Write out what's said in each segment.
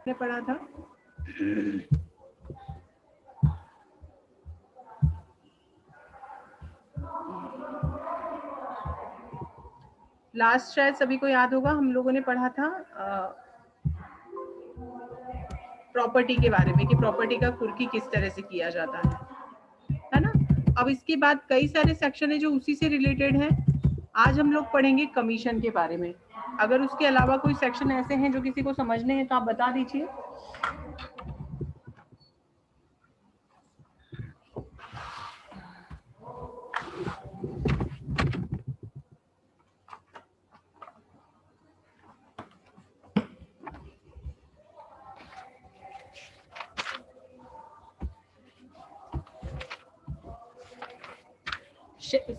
ने पढ़ा था। लास्ट शायद सभी को याद होगा, हम लोगों ने पढ़ा था प्रॉपर्टी के बारे में कि प्रॉपर्टी का कुर्की किस तरह से किया जाता है ना। अब इसके बाद कई सारे सेक्शन है जो उसी से रिलेटेड है। आज हम लोग पढ़ेंगे कमीशन के बारे में। अगर उसके अलावा कोई सेक्शन ऐसे हैं जो किसी को समझने हैं तो आप बता दीजिए।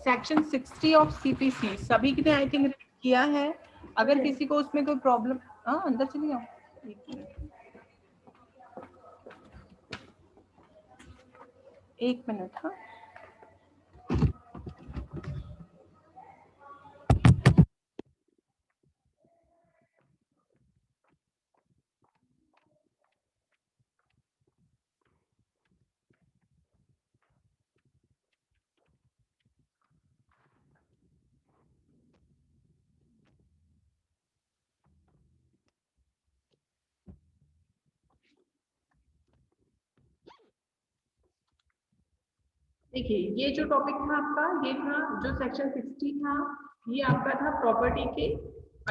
सेक्शन 60 ऑफ सीपीसी सभी ने आई थिंक किया है। अगर किसी को उसमें कोई प्रॉब्लम, हाँ अंदर चली जाओ, एक मिनट। हाँ देखिए, ये जो टॉपिक था आपका, ये था जो सेक्शन 60 था, ये आपका था प्रॉपर्टी के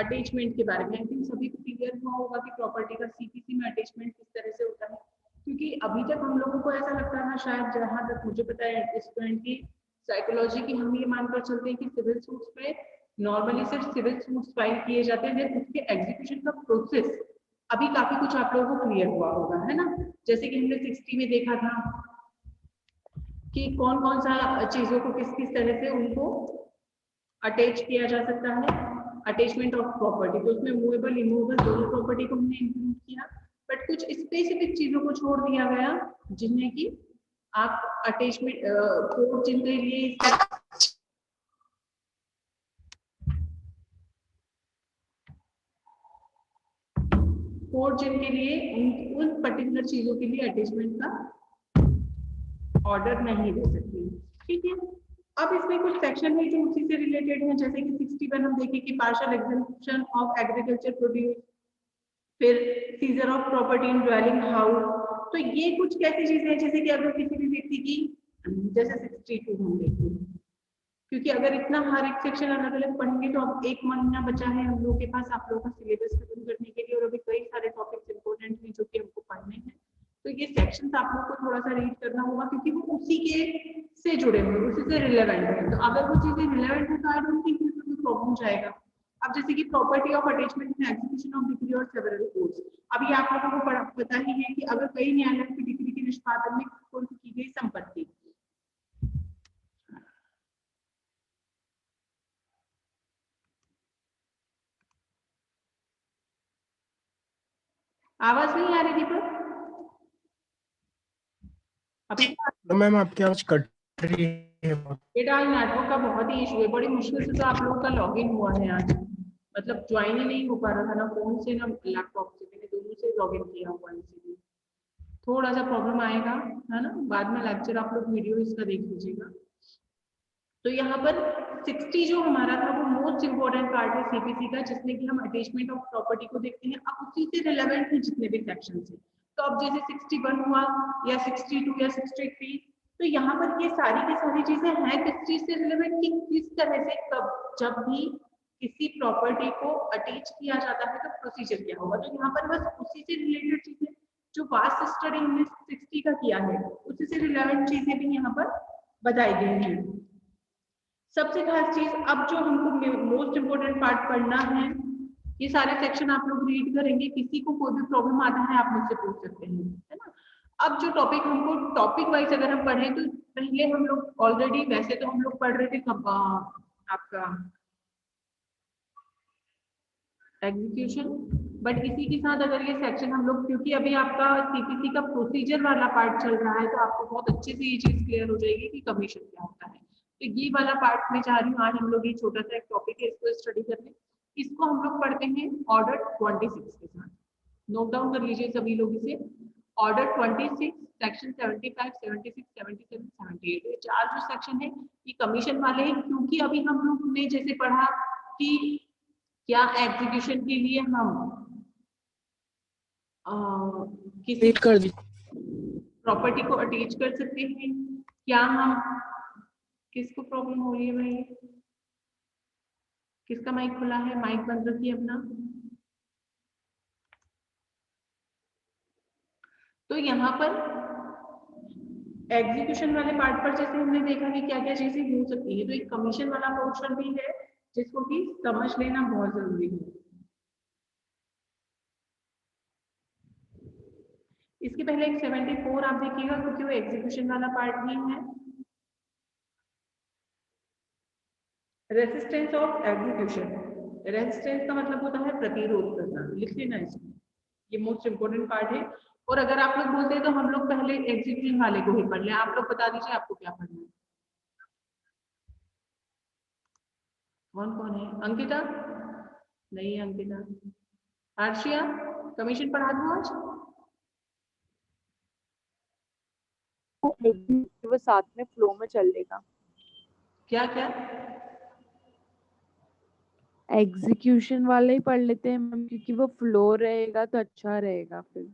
अटैचमेंट के बारे में। आई थिंक सभी को क्लियर हुआ होगा कि प्रॉपर्टी का सीपीसी में अटैचमेंट किस तरह से होता है। क्योंकि अभी तक हम लोगों को ऐसा लगता था, शायद जहां तक मुझे पता है स्टूडेंट की साइकोलॉजी की, हम ये मानकर चलते हैं कि सिविल सूट्स पे नॉर्मली सिर्फ सिविल सूट्स फाइल किए जाते हैं, उसके एग्जीक्यूशन का प्रोसेस अभी काफी कुछ आप लोगों को क्लियर हुआ होगा, है ना। जैसे कि हमने 60 में देखा था कि कौन कौन सा चीजों को किस किस तरह से उनको अटैच किया जा सकता है, अटैचमेंट ऑफ प्रॉपर्टी। तो उसमें मूवेबल इमूवेबल दोनों प्रॉपर्टी को हमने इंक्लूड किया, बट कुछ स्पेसिफिक चीजों को छोड़ दिया गया जिन्हें कि आप अटैचमेंट कोड जिनके लिए कोड जिनके लिए उन पर्टिकुलर चीजों के लिए अटैचमेंट का ऑर्डर नहीं दे सकती। ठीक है, अब इसमें कुछ सेक्शन है जो उसी से रिलेटेड है। जैसे कि 61 हम देखें कि partial exemption of agriculture produce, फिर seizure of property in dwelling house. तो ये कुछ कैसी चीजें हैं, जैसे कि अगर किसी भी व्यक्ति की, जैसे 62 हम देखते हैं, क्योंकि अगर इतना हर एक सेक्शन अलग अलग पढ़ेंगे तो अब एक महीना बचा है हम लोगों के पास आप लोगों का सिलेबस खत्म करने के लिए, और अभी कई सारे टॉपिक्स इंपॉर्टेंट हैं जो कि हमको पढ़ने हैं। तो ये सेक्शन आप लोग को थोड़ा सा रीड करना होगा, क्योंकि वो उसी के से जुड़े हुए, उसी से रिलेवेंट है। तो अगर वो चीजें रिलेवेंट है तो आई डोंट थिंक कोई प्रॉब्लम जाएगा। अब जैसे कि property of attachment in execution of degree और सेवरल कोर्स, अभी आप लोगों को पता ही है कि अगर कई न्यायालय की डिग्री के निष्पादन में की गई संपत्ति, आवाज नहीं आ रही दीपक अभी? तो मैम आपकी आवाज कट रही है। बेटा आज नेटवर्क का बहुत ही इशू है, बड़ी मुश्किल से तो आप लोगों का लॉगिन हुआ है आज। मतलब ज्वाइन ही नहीं हो पा रहा था, ना फोन से ना लैपटॉप से, मैंने दोनों से लॉगिन किया हुआ है। इसीलिए थोड़ा सा प्रॉब्लम आएगा, है ना। बाद में लेक्चर आप लोग वीडियो इसका देख लीजिएगा। तो यहाँ पर 60 जो हमारा था वो मोस्ट इंपोर्टेंट पार्ट है सीपीसी का, जिसमें कि हम अटैचमेंट ऑफ प्रॉपर्टी को देखते हैं। अब उसी से रिलेवेंट है जितने भी सेक्शन है। तो अब जैसे 61 हुआ या 62 या 63, तो यहाँ पर ये सारी की सारी चीजें हैं किस चीज से रिलेवेंट, कि किस तरह से कब जब भी किसी प्रॉपर्टी को अटैच किया जाता है तो प्रोसीजर क्या होगा। तो यहाँ पर बस उसी से रिलेटेड चीजें, जो वास्ट स्टडी हमने 60 का किया है उसी से रिलेवेंट चीजें भी यहाँ पर बताई गई हैं। सबसे खास चीज, अब जो हमको मोस्ट इम्पोर्टेंट पार्ट पढ़ना है, ये सारे सेक्शन आप लोग रीड करेंगे, किसी को कोई भी प्रॉब्लम आता है आप मुझसे पूछ सकते हैं, है ना। अब जो टॉपिक हमको टॉपिक वाइज अगर हम पढ़ें तो पहले हम लोग ऑलरेडी, वैसे तो हम लोग पढ़ रहे थे कब आपका एग्जीक्यूशन, बट इसी के साथ अगर ये सेक्शन हम लोग, क्योंकि अभी आपका सीपीसी का प्रोसीजर वाला पार्ट चल रहा है, तो आपको बहुत अच्छे से ये चीज क्लियर हो जाएगी कि कमीशन क्या होता है। तो ये वाला पार्ट में चाह रही हूँ आज हम लोग, ये छोटा सा एक टॉपिक है इसको स्टडी करने। इसको हम लोग पढ़ते हैं ऑर्डर 26 के साथ। नोट डाउन कर लीजिए सभी लोग इसे। ऑर्डर 26, सेक्शन 75, 76, 77, 78, ये चार जो सेक्शन है ये कमीशन वाले हैं, क्योंकि अभी हम लोग ने जैसे पढ़ा कि क्या एग्जीक्यूशन के लिए हम किसी वेट कर दीजिए। प्रॉपर्टी को अटैच कर सकते हैं, क्या हम, किसको प्रॉब्लम हो रही है भाई, किसका माइक खुला है, माइक बंद रखिए अपना। तो यहाँ पर एग्जीक्यूशन वाले पार्ट पर जैसे हमने देखा कि क्या क्या चीजें हो सकती है, तो एक कमीशन वाला पोर्शन भी है जिसको कि समझ लेना बहुत जरूरी है। इसके पहले एक 74 आप देखिएगा, क्योंकि वो एग्जीक्यूशन वाला पार्ट भी है। रेसिस्टेंस ऑफ एग्जीक्यूशन, रेसिस्टेंस का मतलब होता है प्रतिरोध करना, लिख लेना इसको, ये मोस्ट इंपोर्टेंट पार्ट है। और अगर आप लोग बोलते हैं तो हम लोग पहले एग्जीक्यूशन वाले को ही पढ़ लें, आप लोग बता दीजिए आपको क्या पढ़ना है। कौन कौन है? अंकिता? नहीं अंकिता। आर्शिया, कमीशन पढ़ा दूं आज? वो साथ में फ्लो में चलेगा। क्या क्या? एग्जीक्यूशन वाला ही पढ़ लेते हैं मैम, क्योंकि वो फ्लो रहेगा तो अच्छा रहेगा फिर।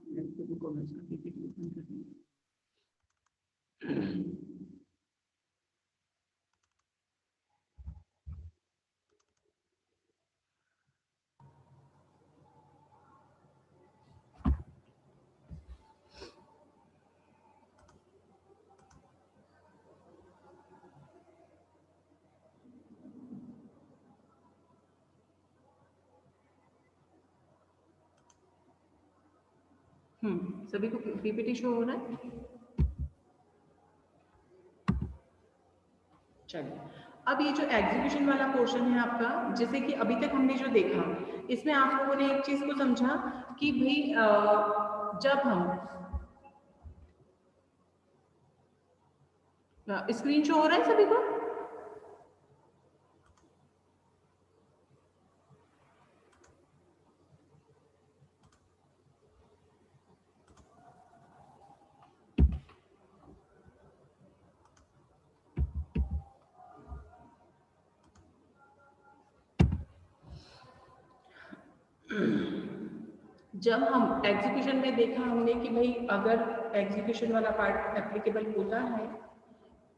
सभी को पीपीटी शो हो रहा है? चलिए, अब ये जो एग्जीक्यूशन वाला पोर्शन है आपका, जैसे कि अभी तक हमने जो देखा, इसमें आप लोगों ने एक चीज को समझा कि भाई जब हम, स्क्रीन शो हो रहा है सभी को? जब हम एग्जीक्यूशन में देखा हमने कि भाई अगर एग्जीक्यूशन वाला पार्ट एप्लीकेबल होता है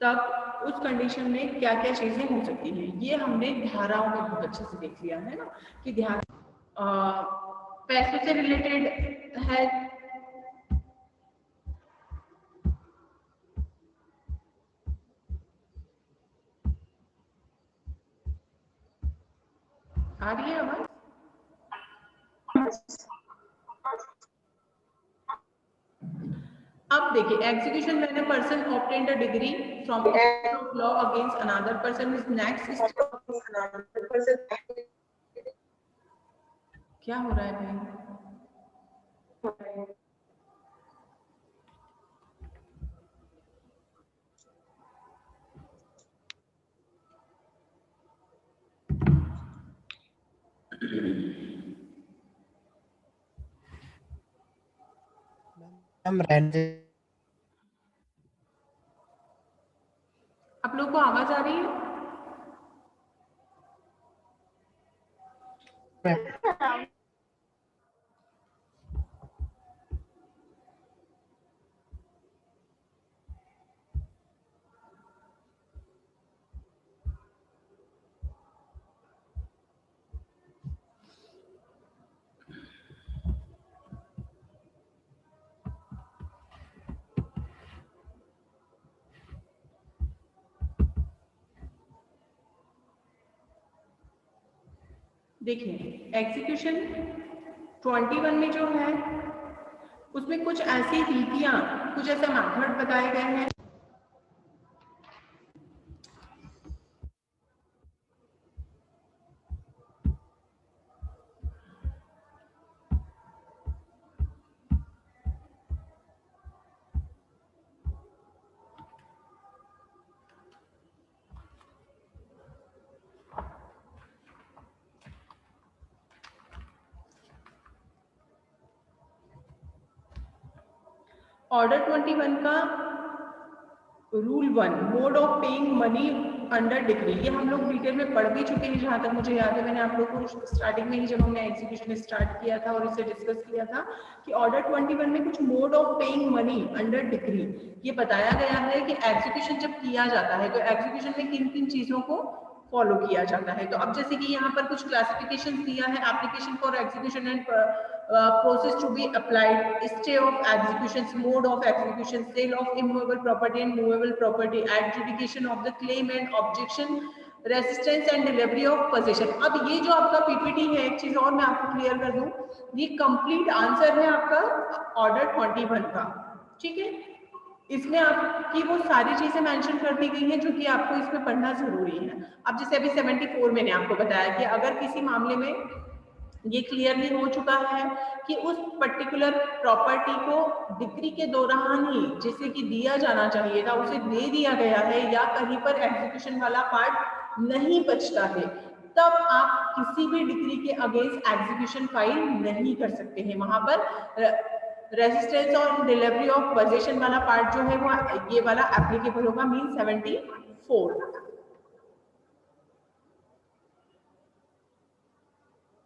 तब उस कंडीशन में क्या क्या चीजें हो सकती हैं, ये हमने धाराओं में बहुत अच्छे से देख लिया है ना, कि ध्यान पैसों से रिलेटेड है, आ रही है आवाज? अब देखिए, execution when a person obtained a degree from of law against another person is next. क्या हो रहा है भाई? मैम रहने आप लोग को आवाज आ रही है? मैम। देखिए, एग्जीक्यूशन 21 में जो है उसमें कुछ ऐसी रीतियां, कुछ ऐसे मेथड बताए गए हैं। ऑर्डर 21 का rule 1, mode of paying money under decree, ये हम लोग डिटेल में पढ़ भी चुके हैं जहाँ तक मुझे याद है। मैंने आप लोग को स्टार्टिंग में ही जब हमने एग्जीक्यूशन स्टार्ट किया था और इसे डिस्कस किया था कि ऑर्डर 21 में कुछ mode of paying money under decree ये बताया गया है कि एग्जीक्यूशन जब किया जाता है तो एग्जीक्यूशन में किन किन चीजों को फॉलो किया जाता है। तो अब जैसे कि यहाँ पर कुछ क्लासिफिकेशन दिया है, application for execution and process to be applied, stay of executions, mode of execution, sale of immovable property and movable property, adjudication of the claim and objection, resistance and delivery of position. अब ये जो आपका PPT है, एक चीज और मैं आपको क्लियर कर दूं, ये कंप्लीट आंसर है आपका ऑर्डर 21 का, ठीक है। इसमें आपकी वो सारी चीजें मेंशन कर दी गई हैं जो कि आपको इसमें पढ़ना जरूरी है। अब जैसे अभी 74 मैंने आपको बताया कि अगर किसी मामले में ये क्लियरली हो चुका है कि उस पर्टिकुलर प्रॉपर्टी को डिक्री के दौरान ही जैसे कि दिया जाना चाहिए था उसे दे दिया गया है या कहीं पर एग्जीक्यूशन वाला पार्ट नहीं बचता है, तब आप किसी भी डिक्री के अगेंस्ट एग्जीक्यूशन फाइल नहीं कर सकते हैं। वहां पर रेजिस्टेंस और डिलीवरी ऑफ पोजीशन वाला पार्ट जो है वो ये वाला एप्लीकेबल होगा, मीन 74।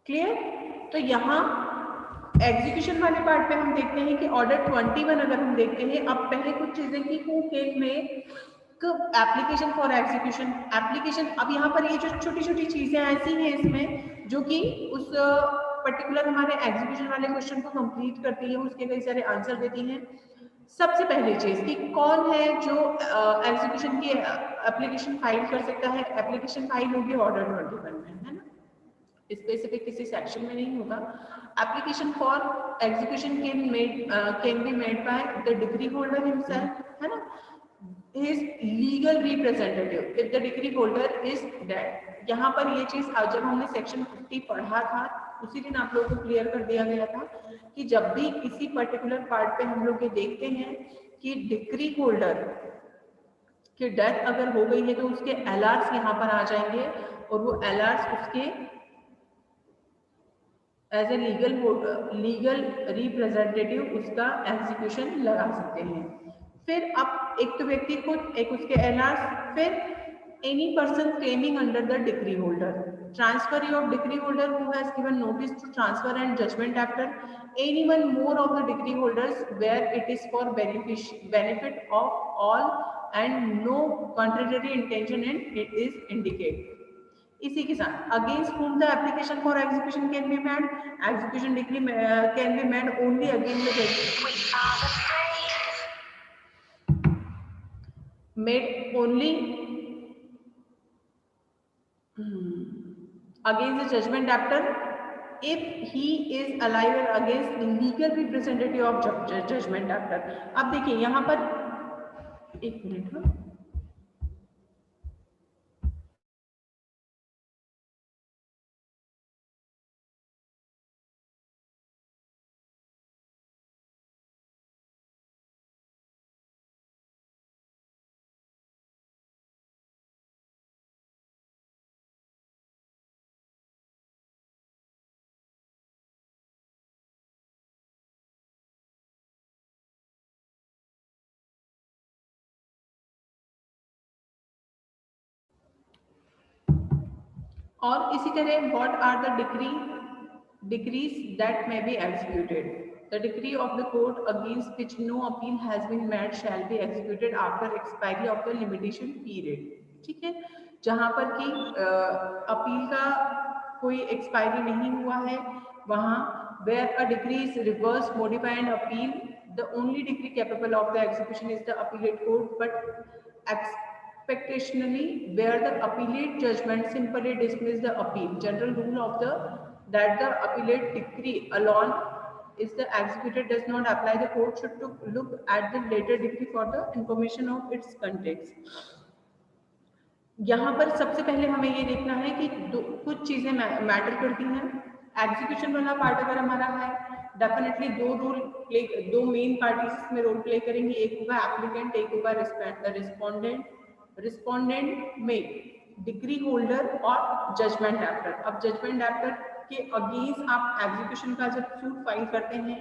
क्लियर? तो यहाँ एग्जीक्यूशन वाले पार्ट पे हम देखते हैं कि ऑर्डर 21 अगर हम देखते हैं, अब पहले कुछ चीजें की who can make application for execution application. अब यहाँ पर ये जो छोटी छोटी चीजें ऐसी हैं इसमें जो कि उस पर्टिकुलर हमारे एग्जीक्यूशन वाले क्वेश्चन को कंप्लीट करती है, उसके कई सारे आंसर देती हैं। सबसे पहली चीज कि कौन है जो एग्जीक्यूशन की एप्लीकेशन फाइल कर सकता है, एप्लीकेशन फाइल होगी ऑर्डर 21 में, है ना, स्पेसिफिक किसी सेक्शन में नहीं होगा। Application for execution can be made by the degree holder himself, है ना, his legal representative if the degree holder is dead. यहाँ पर ये चीज जब हमने सेक्शन 50 पढ़ा था उसी दिन आप लोगों को क्लियर कर दिया गया था कि जब भी किसी पर्टिकुलर पार्ट पे हम लोग ये देखते हैं कि डिग्री होल्डर की डेथ अगर हो गई है तो उसके एलआर्स यहाँ पर आ जाएंगे और वो एलआर्स उसके एज ए लीगल रिप्रेजेंटेटिव उसका एग्जीक्यूशन लगा सकते हैं। फिर अब एक तो व्यक्ति खुद, एक उसके एलआर्स, फिर any person claiming under the decree holder, transferee of decree holder who has given notice to transfer and judgment after anyone more of the decree holders where it is for benefit of all and no contrary intention and it is indicate। इसी के साथ against whom the application for execution can be made, execution decree can be made only against the made only against the judgment debtor if he is alive or against the legal representative of judgment debtor। अब देखिए यहाँ पर एक minute, और इसी तरह what are the decrees that may be executed, the decree of the court against which no appeal has been made shall be executed after expiry of the limitation period। ठीक है, जहां पर कि अपील का कोई एक्सपायरी नहीं हुआ है वहां where a decree is reversed, modify and appeal, the only decree capable of the execution is the appellate court, but expectationally where the appellate judgment simply dismiss the appeal, general rule of the that the appellate decree alone is the executed does not apply, the court should to look at the later decree for the information of its contents। यहाँ पर सबसे पहले हमें ये देखना है कि कुछ चीजें मैटर करती हैं। एग्जीक्यूशन वाला पार्ट अगर हमारा है डेफिनेटली दो मेन पार्टीज इसमें रोल प्ले करेंगे, एक होगा एप्लीकेंट, एक होगा रिस्पोंडेंट। रिस्पोंडेंट में डिक्री होल्डर और जजमेंट डैप्टर। अब जजमेंट डैप्टर के अगेंस्ट आप एग्जीक्यूशन का जब सूट फाइल करते हैं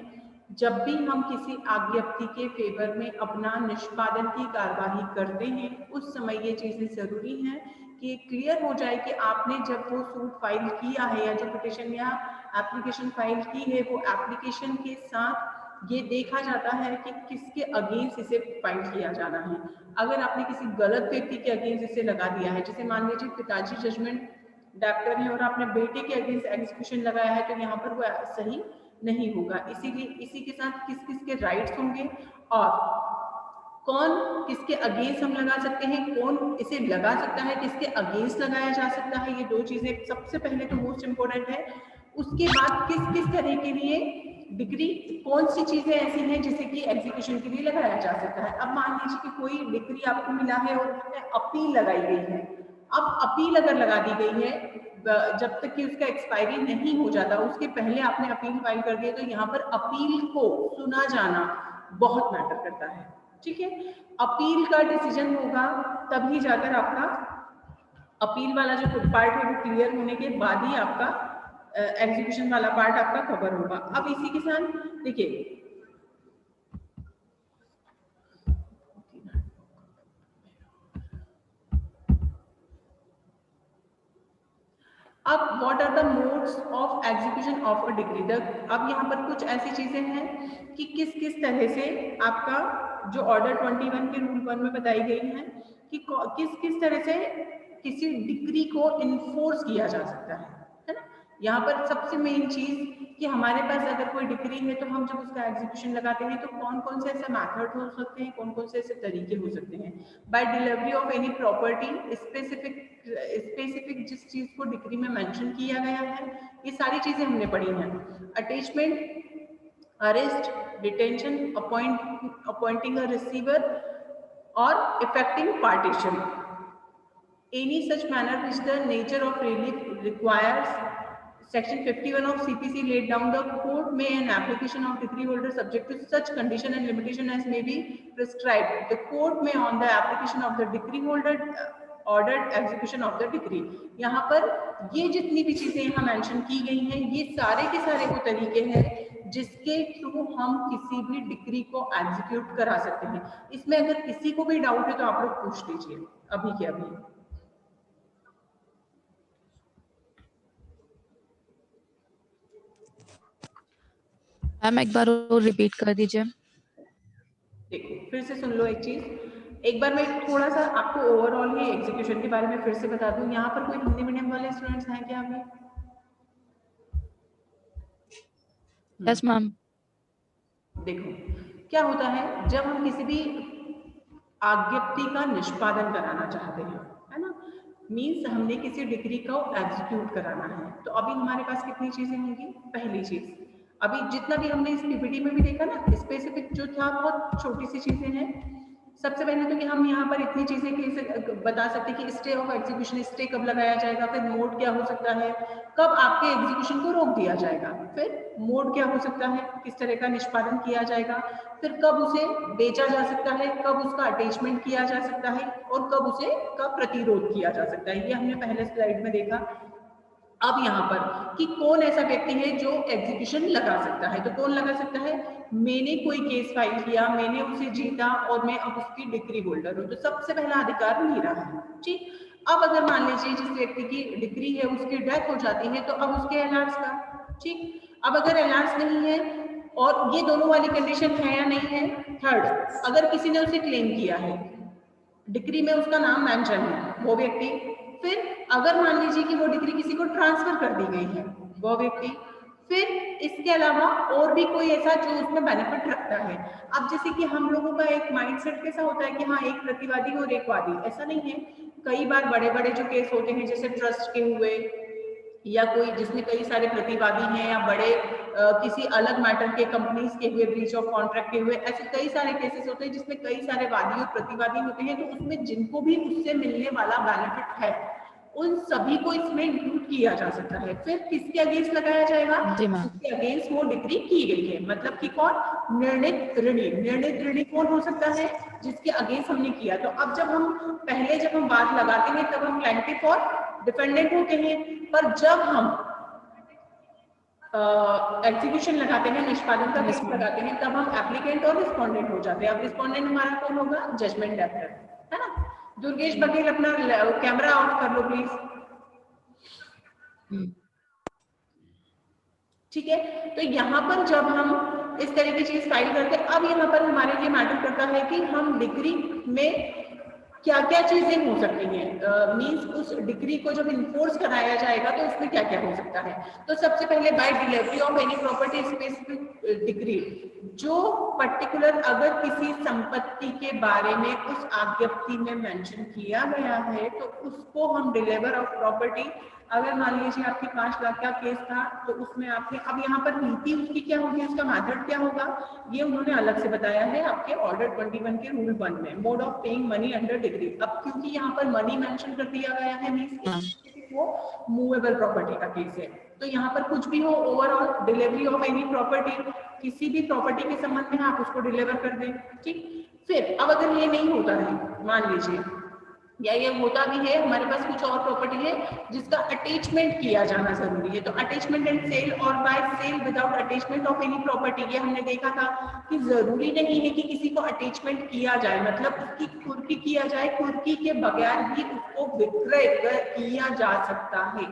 जब भी हम किसी आज्ञप्ति के फेवर में अपना निष्पादन की कार्यवाही करते हैं, उस समय ये चीजें जरूरी हैं कि क्लियर हो जाए कि आपने जब वो सूट फाइल किया है या जो पिटिशन या एप्लीकेशन फाइल की है, वो एप्लीकेशन के साथ ये देखा जाता है कि किसके अगेंस्ट इसे फाइल किया जाना है। अगर आपने किसी गलत व्यक्ति के अगेंस्ट इसे लगा दिया है, जैसे मान लीजिए पिताजी जजमेंट डॉक्टर है और आपने बेटे के अगेंस्ट एग्जीक्यूशन लगाया है, तो यहाँ पर वो सही नहीं होगा। इसीलिए इसी के साथ किस किस के राइट्स होंगे और कौन किसके अगेंस्ट हम लगा सकते हैं, कौन इसे लगा सकता है, किसके अगेंस्ट लगाया जा सकता है, ये दो चीजें सबसे पहले तो मोस्ट इम्पोर्टेंट है। उसके बाद किस किस तरह के लिए डिग्री, कौन सी चीजें ऐसी हैं जिसे कि एग्जीक्यूशन के लिए लगाया जा सकता है। अब मान लीजिए कि कोई डिग्री आपको मिला है और अपील लगाई गई है। अब अपील अगर लगा दी गई है, जब तक कि उसका एक्सपायरी नहीं हो जाता, उसके पहले आपने अपील फाइल कर दिया, तो यहाँ पर अपील को सुना जाना बहुत मैटर करता है। ठीक है, अपील का डिसीजन होगा तभी जाकर आपका अपील वाला जो पार्ट है वो क्लियर होने के बाद ही आपका एग्जीक्यूशन वाला पार्ट आपका कवर होगा। अब इसी के साथ देखिए, अब what are the modes of execution of a decree. अब यहाँ पर कुछ ऐसी चीजें हैं कि किस किस तरह से आपका जो ऑर्डर 21 के रूल 1 में बताई गई है कि किस किस तरह से किसी डिग्री को इन्फोर्स किया जा सकता है ना। यहाँ पर सबसे मेन चीज कि हमारे पास अगर कोई डिग्री है तो हम जब उसका एग्जीक्यूशन लगाते हैं तो कौन कौन से ऐसे मेथड हो सकते हैं, कौन कौन से ऐसे तरीके हो सकते हैं। By delivery of any property, specific जिस चीज को डिग्री में मेंशन किया गया है, ये सारी चीजें हमने पढ़ी हैं। Attachment, arrest, detention, appointing a receiver और effecting partition, any such manner which the nature of relief requires. Section 51 of CPC laid down the court may an application of degree holder subject to such condition and limitation as may be prescribed. The court may on the application of the degree holder ordered execution of the degree. यहाँ पर ये जितनी भी चीजें यहाँ mention की गई हैं, ये सारे के सारे वो तरीके हैं जिसके थ्रू हम किसी भी डिग्री को एग्जीक्यूट करा सकते हैं। इसमें अगर किसी को भी डाउट है तो आप लोग पूछ लीजिए अभी के अभी। मैम एक बार और रिपीट कर दीजिए। देखो फिर से सुन लो एक चीज, एक बार मैं थोड़ा सा आपको ओवरऑल ही एग्जीक्यूशन के बारे में फिर से बता दूं। यहाँ पर कोई हिंदी मीडियम वाले स्टूडेंट्स हैं क्या अभी? Yes ma'am. देखो क्या होता है जब हम किसी भी आज्ञप्ति का निष्पादन कराना चाहते हैं, है ना, मीन्स हमने किसी डिग्री को एग्जीक्यूट कराना है, तो अभी हमारे पास कितनी चीजें होंगी। पहली चीज, अभी जितना भी हमने इस पीपीटी में भी देखा ना, स्पेसिफिक जो था बहुत छोटी सी चीजें हैं। सबसे पहले तो कि हम यहाँ पर इतनी चीजें कैसे बता सकते हैं कि स्टे ऑफ एग्जीक्यूशन, स्टे कब लगाया जाएगा, फिर मोड क्या हो सकता है, कब आपके एग्जीक्यूशन को रोक दिया जाएगा, फिर मोड क्या हो सकता है, किस तरह का निष्पादन किया जाएगा, फिर कब उसे बेचा जा सकता है, कब उसका अटैचमेंट किया जा सकता है और कब उसे का प्रतिरोध किया जा सकता है। ये हमने पहले स्लाइड में देखा। अब यहाँ पर कि कौन ऐसा व्यक्ति है जो एग्जीक्यूशन लगा सकता है, तो कौन लगा सकता है, मैंने कोई केस फाइल किया, मैंने उसे जीता और मैं अब उसकी डिग्री होल्डर हूँ, तो सबसे पहला अधिकार मेरा है। ठीक, अब अगर मान लीजिए जिस व्यक्ति की डिग्री है उसकी डेथ हो जाती है तो अब उसके एलार्स का, ठीक, अब अगर एलार्स नहीं है और ये दोनों वाली कंडीशन है या नहीं है। थर्ड, अगर किसी ने उसे क्लेम किया है, डिग्री में उसका नाम मेंशन है वो व्यक्ति, फिर अगर मान लीजिए कि वो डिग्री किसी को ट्रांसफर कर दी गई है वो व्यक्ति, फिर इसके अलावा और भी कोई ऐसा जो उसमें बेनिफिट रखता है। अब जैसे कि हम लोगों का एक माइंडसेट कैसा होता है कि हाँ एक प्रतिवादी और एक वादी, ऐसा नहीं है। कई बार बड़े बड़े जो केस होते हैं जैसे ट्रस्ट के हुए या कोई जिसमें कई सारे प्रतिवादी हैं या बड़े किसी अलग मैटर के कंपनीज के हुए, ब्रीच ऑफ कॉन्ट्रैक्ट के हुए, ऐसे कई सारे केसेस होते हैं जिसमें कई सारे वादी और प्रतिवादी होते हैं, तो उसमें जिनको भी उससे मिलने वाला बेनिफिट है उन सभी को इसमें इंक्लूड किया जा सकता है। फिर किसके अगेंस्ट लगाया जाएगा, जिसके अगेंस्ट वो डिग्री की गई है, मतलब कि कौन, निर्णित ऋणी। निर्णित ऋणी कौन हो सकता है, जिसके अगेंस्ट हमने किया। तो अब जब हम पहले जब हम बात लगाते हैं तब हम प्लेंटिफ और डिफेंडेंट होते हैं, पर जब हम एग्जीक्यूशन लगाते हैं, निष्पादन का Yes, केस ma'am. लगाते हैं, तब हम एप्लीकेंट और रिस्पोंडेंट हो जाते हैं। अब रिस्पोंडेंट हमारा कौन होगा? जजमेंट डेप्टर, है ना। दुर्गेश बघेल अपना कैमरा ऑफ कर लो प्लीज। ठीक है, तो यहाँ पर जब हम इस तरह की चीज फाइल करते हैं, अब यहाँ पर हमारे लिए मैटर करता है कि हम डिग्री में क्या क्या चीजें हो सकती हैं, मींस उस डिग्री को जब इन्फोर्स कराया जाएगा तो उसमें क्या क्या हो सकता है। तो सबसे पहले by delivery of any property specific decree, जो पर्टिकुलर अगर किसी संपत्ति के बारे में उस आज्ञप्ति में मेंशन किया गया है तो उसको हम डिलीवर ऑफ प्रॉपर्टी, अगर मान लीजिए आपके 5 लाख का केस था तो उसमें आपने, अब यहाँ पर नीति उसकी क्या होगी, उसका मेथड क्या होगा, ये उन्होंने अलग से बताया है आपके ऑर्डर 21 के रूल 1 में, mode of paying money under degree. अब क्योंकि यहाँ पर मनी मेंशन कर दिया गया है, मींस वो मूवेबल प्रॉपर्टी का केस है, तो यहाँ पर कुछ भी हो, overall delivery of any property, किसी भी प्रॉपर्टी के संबंध में आप उसको डिलीवर कर दें। ठीक, फिर अब अगर ये नहीं होता है, मान लीजिए, या ये होता भी है, हमारे पास कुछ और प्रॉपर्टी है जिसका अटैचमेंट किया जाना जरूरी है, तो अटैचमेंट एंड सेल और by sale without attachment of any property, ये हमने देखा था कि जरूरी नहीं है कि किसी को अटैचमेंट किया जाए, मतलब उसकी कुर्की किया जाए, कुर्की के बगैर भी उसको विक्रय किया जा सकता है।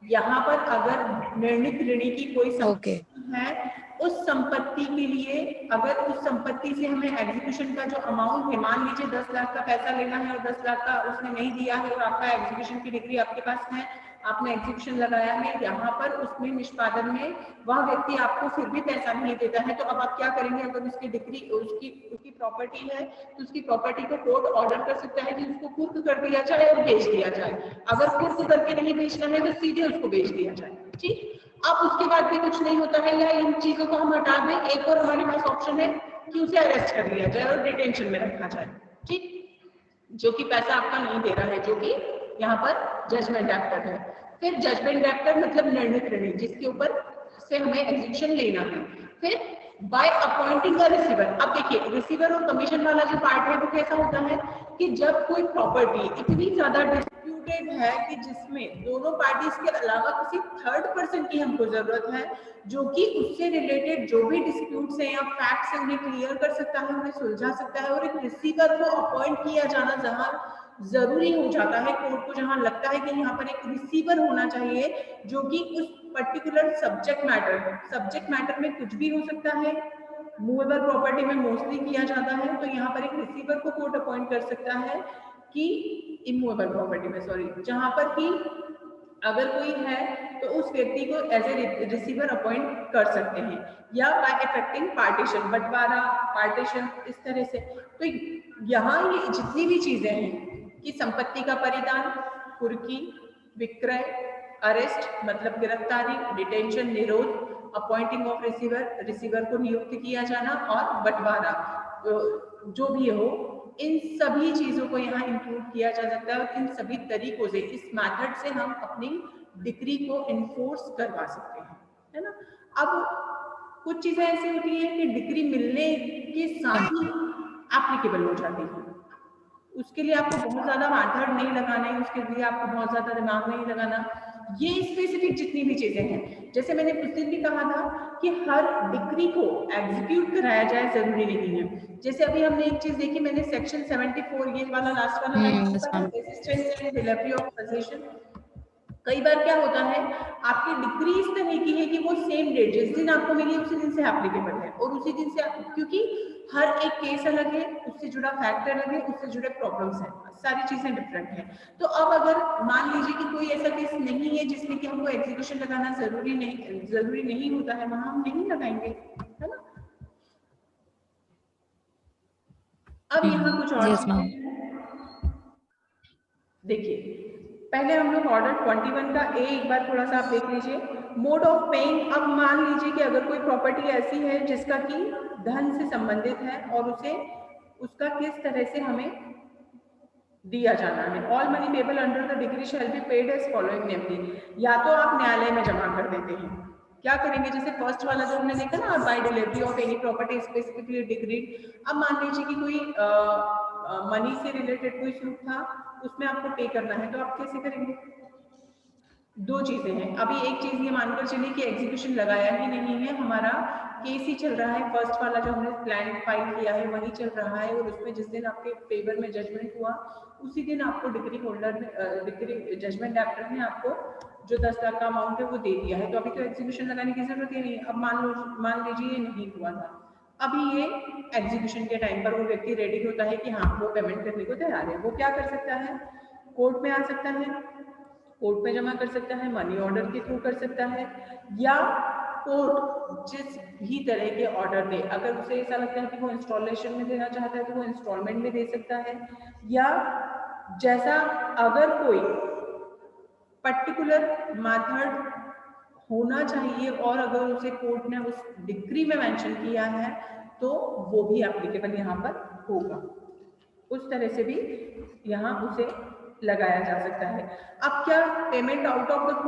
यहाँ पर अगर निर्णित ऋणी की कोई संपत्ति है, उस संपत्ति के लिए अगर उस संपत्ति से हमें एग्जीक्यूशन का जो अमाउंट है, मान लीजिए 10 लाख का पैसा लेना है और 10 लाख का उसने नहीं दिया है और आपका एग्जीक्यूशन की डिग्री आपके पास है, आपने एग्जीक्यूशन लगाया है, यहाँ पर उसमें निष्पादन में वह व्यक्ति आपको फिर भी पैसा नहीं देता है, तो अब आप क्या करेंगे, अगर उसकी डिग्री उसकी प्रॉपर्टी है तो उसकी प्रॉपर्टी को कोर्ट ऑर्डर कर सकता है कि उसको कुर्क कर दिया जाए और बेच दिया जाए। अगर कुर्क करके नहीं बेचना है तो सीधे उसको बेच दिया जाए। ठीक, अब उसके बाद भी कुछ नहीं होता है या इन चीजों को हम हटा दें, एक और हमारे पास ऑप्शन है कि उसे अरेस्ट कर लिया जाए और डिटेंशन में रखा जाए। ठीक, जो कि पैसा आपका नहीं दे रहा है, जो कि यहाँ पर जजमेंट डेप्टर है। फिर जजमेंट डेप्टर मतलब निर्णित ऋणी, जिसके ऊपर से हमें एग्जीक्यूशन लेना है। फिर बाय अपॉइंटिंग अ रिसीवर, अब देखिए रिसीवर और कमीशन वाला जो पार्ट है वो कैसा होता है कि जब कोई प्रॉपर्टी इतनी ज्यादा डिस्प्यूटेड है कि जिसमें दोनों पार्टीज के अलावा किसी थर्ड पर्सन की हमको जरूरत है, जो कि उससे रिलेटेड जो भी डिस्प्यूट्स हैं या फैक्ट्स हैं उन्हें क्लियर कर सकता है, उन्हें सुलझा सकता है, और एक रिसीवर को अपॉइंट किया जाना जहां जरूरी हो जाता है, कोर्ट को जहां लगता है कि यहाँ पर एक रिसीवर होना चाहिए जो कि उस पर्टिकुलर सब्जेक्ट मैटर में कुछ भी हो सकता है, मूवेबल प्रॉपर्टी में मोस्टली किया जाता है, तो यहाँ पर एक रिसीवर को कोर्ट अपॉइंट कर सकता है कि इमूवेबल प्रॉपर्टी में, सॉरी, जहां पर कि अगर कोई है तो उस व्यक्ति को एज ए रिसीवर अपॉइंट कर सकते हैं, या बाय इफेक्टिंग पार्टीशन, बंटवारा, पार्टीशन, इस तरह से। तो यहाँ ये जितनी भी चीजें हैं कि संपत्ति का परिदान, कुर्की, विक्रय, अरेस्ट मतलब गिरफ्तारी, डिटेंशन निरोध, अपॉइंटिंग ऑफ रिसीवर, रिसीवर को नियुक्त किया जाना, और बंटवारा, जो भी हो, इन सभी चीजों को यहाँ इंक्लूड किया जा सकता है, और इन सभी तरीकों से, इस मेथड से हम अपनी डिग्री को इन्फोर्स करवा सकते हैं, है ना। अब कुछ चीजें ऐसी होती हैं कि डिग्री मिलने के साथ ही एप्लीकेबल हो जाती है, उसके लिए आपको बहुत ज्यादा मेथड नहीं लगाना है, उसके लिए आपको बहुत ज्यादा दिमाग नहीं लगाना। ये स्पेसिफिक जितनी भी चीजें हैं, जैसे मैंने कुछ दिन भी कहा था कि हर डिग्री को एग्जीक्यूट कराया जाए जरूरी नहीं है। जैसे अभी हमने एक चीज देखी, मैंने सेक्शन 74 ये वाला लास्ट वाला डिलीवरी ऑफ पोजीशन, कई बार क्या होता है आपकी डिग्री इस तरह की है कि वो सेम डेट जिस दिन आपको मिली उसी दिन से एप्लीकेबल है, और उसी दिन से, क्योंकि हर एक केस अलग है, उससे जुड़ा फैक्ट अलग है, उससे जुड़े प्रॉब्लम्स हैं, सारी चीजें डिफरेंट हैं। तो अब अगर मान लीजिए कि कोई ऐसा केस नहीं है जिसमें कि हमको एग्जीक्यूशन लगाना जरूरी नहीं होता है, वहां हम नहीं लगाएंगे, है ना। अब यहाँ कुछ और Yes, ma'am. देखिए, पहले हम लोग ऑर्डर 21 का ए एक बार थोड़ा सा आप देख लीजिए, मोड ऑफ पेइंग। अब मान लीजिए कि अगर कोई प्रॉपर्टी ऐसी है जिसका कि धन से संबंधित है और उसे उसका किस तरह से हमें दिया जाना है, all money payable under the decree shall be paid as following namely, या तो आप न्यायालय में जमा कर देते हैं, क्या करेंगे, जैसे फर्स्ट वाला जो हमने देखा ना, by delivery of any property specifically decree. अब मान लीजिए कि कोई मनी से रिलेटेड कोई सूट था, उसमें आपको पे करना है, तो आप कैसे करेंगे, दो चीजें हैं। अभी एक चीज ये मानकर चलिए कि एग्जीक्यूशन लगाया ही नहीं है, हमारा केस ही चल रहा है, फर्स्ट वाला जो हमने प्लान फाइल किया है वही चल रहा है, और उसमें जिस दिन आपके फेवर में जजमेंट हुआ उसी दिन आपको डिग्री होल्डर ने डिग्री जजमेंट डैप्टर ने आपको जो 10 लाख का अमाउंट है वो दे दिया है, तो अभी तो एग्जीक्यूशन लगाने की जरूरत ही नहीं है। अब मान लीजिए नहीं हुआ था, अभी ये एग्जीक्यूशन के टाइम पर वो व्यक्ति रेडी होता है कि हाँ वो पेमेंट करने को तैयार है, वो क्या कर सकता है, कोर्ट में आ सकता है, कोर्ट में जमा कर सकता है, मनी ऑर्डर के थ्रू कर सकता है, या कोर्ट जिस भी तरह के ऑर्डर दे, अगर उसे ऐसा लगता है कि वो इंस्टॉलेशन में देना चाहता है तो वो इंस्टॉलमेंट में दे सकता है, या जैसा अगर कोई पर्टिकुलर मेथड होना चाहिए और अगर उसे कोर्ट ने उस डिक्री में मेंशन किया है तो वो भी एप्लीकेबल यहाँ पर होगा, उस तरह से भी यहाँ उसे लगाया जा सकता है। अब क्या payment out of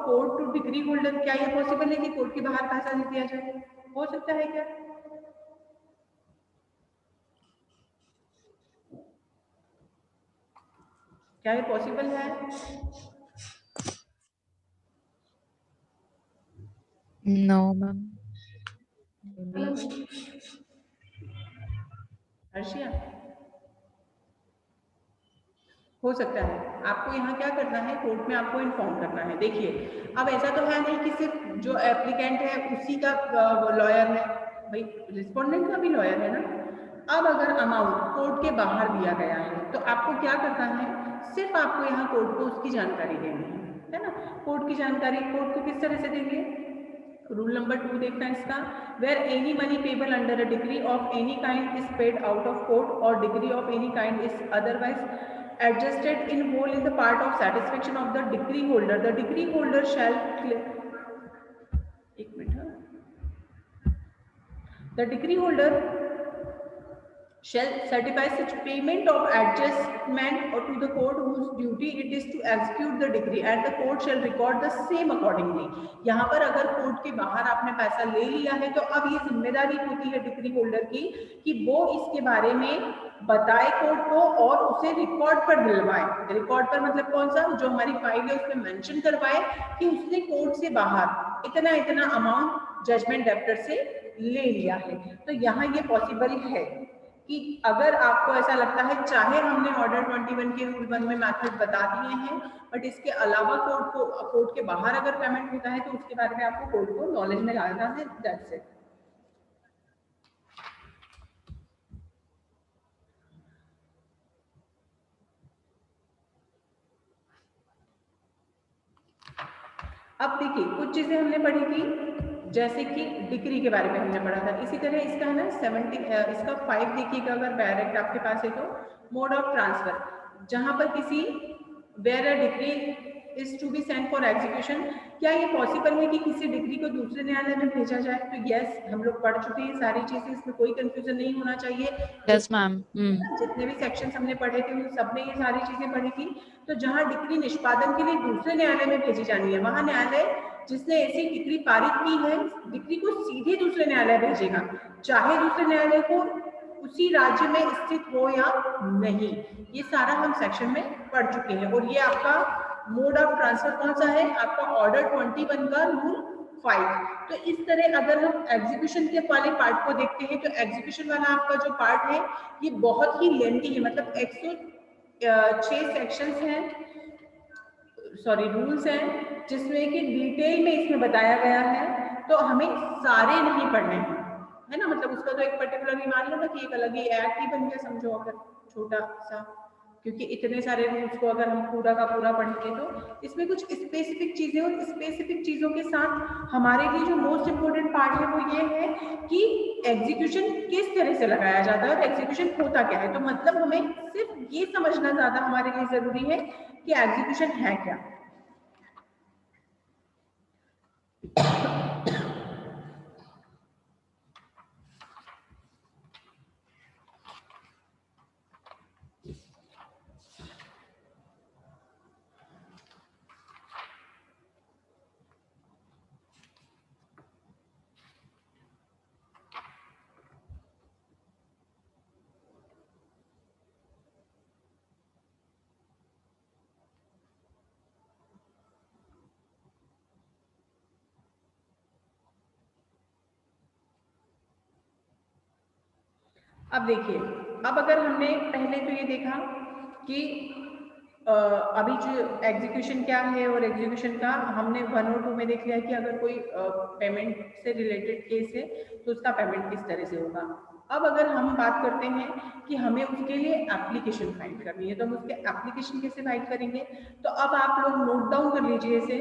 court two degree holder, क्या ये पॉसिबल है कि कोर्ट के बाहर पैसा दे दिया जाए, हो सकता है क्या? क्या ये पॉसिबल है? No, ma'am. अर्शिया, हो सकता है। आपको यहाँ क्या करना है, कोर्ट में आपको इन्फॉर्म करना है। देखिए अब ऐसा तो है नहीं कि सिर्फ जो एप्लीकेंट है उसी का लॉयर है, भाई रिस्पोंडेंट का भी लॉयर है ना। अब अगर अमाउंट कोर्ट के बाहर दिया गया है तो आपको क्या करना है, सिर्फ आपको यहाँ कोर्ट को उसकी जानकारी देनी है ना। कोर्ट की जानकारी कोर्ट को किस तरह से देंगे, रूल नंबर 2 देखना है इसका, where any money payable under a decree of any kind is paid out of court और decree of any kind is otherwise adjusted in whole in the part of satisfaction of the decree holder shall एक minute, the decree holder shall certify such payment of adjustment or to the court whose duty it is to execute the decree and the court shall record the same accordingly। यहाँ पर अगर court के बाहर आपने पैसा ले लिया है तो अब ये जिम्मेदारी होती है डिग्री होल्डर की कि वो इसके बारे में बताए कोर्ट को और उसे रिकॉर्ड पर दिलवाए। रिकॉर्ड पर मतलब कौन सा, जो हमारी फाइल है उसमें मेंशन करवाए कि उसने कोर्ट से बाहर इतना इतना अमाउंट जजमेंट डेप्टर से ले लिया है। तो यहाँ ये पॉसिबल है कि अगर आपको ऐसा लगता है, चाहे हमने ऑर्डर 21 के रूल 1 में मेथड बता दिए हैं, बट इसके अलावा कोर्ट के बाहर अगर पेमेंट होता है तो उसके बारे में आपको कोर्ट को नॉलेज में लाना है, दैट्स इट। अब देखिए कुछ चीजें हमने पढ़ी थी, जैसे कि डिग्री के बारे में हमने पढ़ा था, इसी तरह इसका है ना 70 इसका 5 देखिएगा, अगर डायरेक्ट आपके पास है तो मोड ऑफ ट्रांसफर, जहां पर किसी where a decree is to be sent for execution, क्या ये पॉसिबल है कि किसी डिग्री को दूसरे न्यायालय में भेजा जाए? तो यस, हम लोग पढ़ चुके हैं सारी चीजें, इसमें कोई कंफ्यूजन नहीं होना चाहिए। Yes, ma'am. जितने भी सेक्शंस हमने पढ़े थे उन सब में ये सारी चीजें पढ़ी थी। तो जहां डिग्री निष्पादन के लिए दूसरे न्यायालय में भेजी जानी है, वहां न्यायालय जिसने ऐसी डिग्री पारित की है डिग्री को सीधे दूसरे न्यायालय भेजेगा, चाहे दूसरे न्यायालय को उसी राज्य में स्थित हो या नहीं। ये सारा हम सेक्शन में पढ़ चुके हैं। और ये आपका मोड ऑफ ट्रांसफर कौन सा है, आपका ऑर्डर 21 का रूल 5। तो इस तरह अगर हम एग्जीक्यूशन के वाले पार्ट को देखते हैं तो एग्जीक्यूशन वाला आपका जो पार्ट है ये बहुत ही लेंथी है, मतलब 106 सेक्शंस हैं, सॉरी रूल्स हैं, जिसमें कि डिटेल में इसमें बताया गया है। तो हमें सारे नहीं पढ़ने हैं, है ना, मतलब उसका तो एक पर्टिकुलर ही मान लो ना कि एक अलग ही एक्ट ही बन गया समझो, अगर छोटा सा, क्योंकि इतने सारे रूल्स को अगर हम पूरा का पूरा पढ़ेंगे तो इसमें कुछ स्पेसिफिक चीजें, और स्पेसिफिक चीजों के साथ हमारे लिए जो मोस्ट इम्पोर्टेंट पार्ट है वो ये है कि एग्जीक्यूशन किस तरह से लगाया जाता है और एग्जीक्यूशन होता क्या है। तो मतलब हमें सिर्फ ये समझना ज्यादा हमारे लिए जरूरी है कि एग्जीक्यूशन है क्या। अब देखिए, अब अगर हमने पहले तो ये देखा कि अभी जो एग्जीक्यूशन क्या है और एग्जीक्यूशन का हमने 1 और 2 में देख लिया कि अगर कोई पेमेंट से रिलेटेड केस है तो उसका पेमेंट किस तरह से होगा। अब अगर हम बात करते हैं कि हमें उसके लिए एप्लीकेशन फाइल करनी है, तो हम उसके एप्लीकेशन कैसे फाइल करेंगे, तो अब आप लोग नोट डाउन कर लीजिए इसे।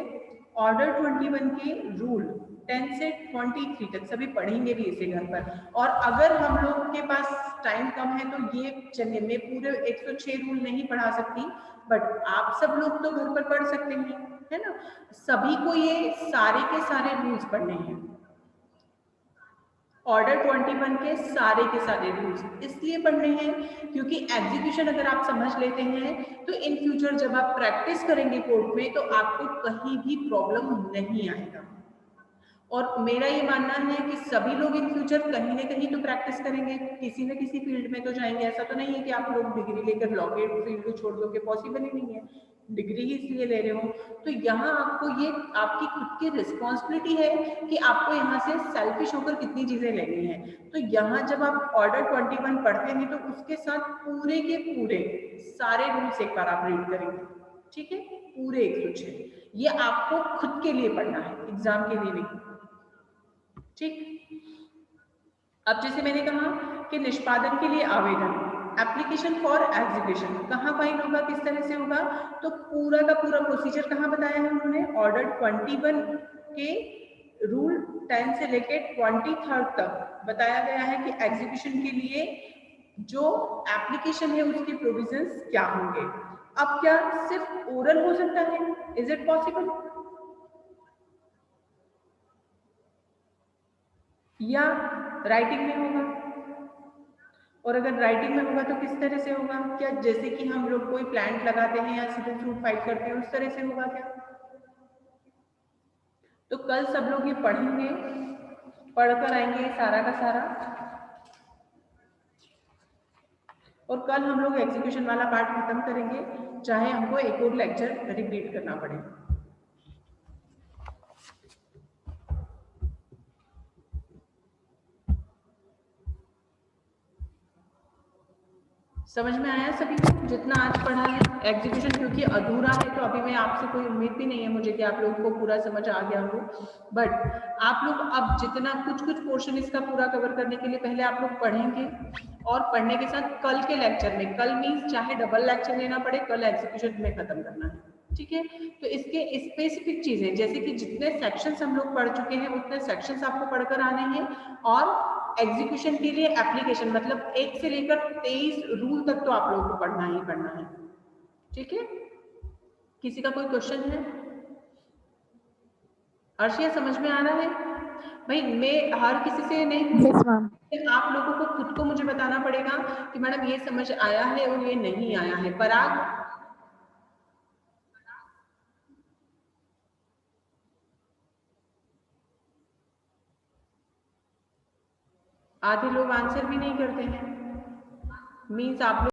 ऑर्डर 21 के रूल 10 से 23 तक सभी पढ़ेंगे भी इसे घर पर, और अगर हम लोग के पास टाइम कम है तो ये चलिए मैं पूरे 106 रूल नहीं पढ़ा सकती, बट आप सब लोग तो घर पर पढ़ सकते हैं, है ना। सभी को ये सारे के सारे रूल्स पढ़ने हैं, ऑर्डर 21 के सारे रूल्स इसलिए पढ़ने हैं क्योंकि एग्जीक्यूशन अगर आप समझ लेते हैं तो इन फ्यूचर जब आप प्रैक्टिस करेंगे कोर्ट में तो आपको कहीं भी प्रॉब्लम नहीं आएगा। और मेरा ये मानना है कि सभी लोग इन फ्यूचर कहीं ना कहीं तो प्रैक्टिस करेंगे, किसी न किसी फील्ड में तो जाएंगे। ऐसा तो नहीं है कि आप लोग डिग्री लेकर लॉ के फील्ड को छोड़ दोगे, पॉसिबल ही नहीं है, डिग्री ही इसलिए ले रहे हो। तो यहाँ आपको ये आपकी खुद की रिस्पॉन्सिबिलिटी है कि आपको यहाँ से सेल्फिश होकर कितनी चीजें लेनी है। तो यहाँ जब आप ऑर्डर 21 पढ़ते हैं तो उसके साथ पूरे के पूरे सारे रूल्स एक बार आप रीड करेंगे, ठीक है, पूरे 106। ये आपको खुद के लिए पढ़ना है, एग्जाम के लिए नहीं, ठीक। अब जैसे मैंने कहा कि निष्पादन के लिए आवेदन, एप्लीकेशन फॉर एग्जीक्यूशन कहाँ फाइल होगा, किस तरह से होगा, तो पूरा का पूरा प्रोसीजर कहाँ बताया है उन्होंने, ऑर्डर 21 के रूल 10 से लेके 23 तक बताया गया है कि एग्जीक्यूशन के लिए जो एप्लीकेशन है उसके प्रोविजंस क्या होंगे। अब क्या सिर्फ ओरल हो सकता है, इज इट पॉसिबल, या राइटिंग में होगा, और अगर राइटिंग में होगा तो किस तरह से होगा, क्या जैसे कि हम लोग कोई प्लांट लगाते हैं या सिविल सूट फाइल करते हैं उस तरह से होगा क्या। तो कल सब लोग ये पढ़ेंगे, पढ़कर आएंगे सारा का सारा, और कल हम लोग एग्जीक्यूशन वाला पार्ट खत्म करेंगे, चाहे हमको एक और लेक्चर रिपीट करना पड़े। समझ में आया सभी को जितना आज पढ़ा है एग्जीक्यूशन, क्योंकि अधूरा है तो अभी मैं आपसे कोई उम्मीद भी नहीं है मुझे कि आप लोगों को पूरा समझ आ गया हो, बट आप लोग अब जितना कुछ पोर्शन इसका पूरा कवर करने के लिए पहले आप लोग पढ़ेंगे, और पढ़ने के साथ कल के लेक्चर में, कल मीन्स चाहे डबल लेक्चर लेना पड़े, कल एग्जीक्यूशन में खत्म करना है, ठीक है। तो इसके स्पेसिफिक चीजें जैसे कि जितने सेक्शंस हम लोग पढ़ चुके हैं उतने सेक्शंस आपको पढ़कर आने हैं, और एग्जीक्यूशन के लिए एप्लीकेशन मतलब 1 से लेकर 23 रूल तक तो आप लोगों को पढ़ना ही पढ़ना है, ठीक है। किसी का कोई क्वेश्चन है, अर्शिया समझ में आ रहा है भाई, मैं हर किसी से नहीं पूछ यस मैम। आप लोगों को खुद को मुझे बताना पड़ेगा कि मैडम ये समझ आया है और ये नहीं आया है। पराग, आधे लोग आंसर भी नहीं करते हैं, मीन्स आप लोग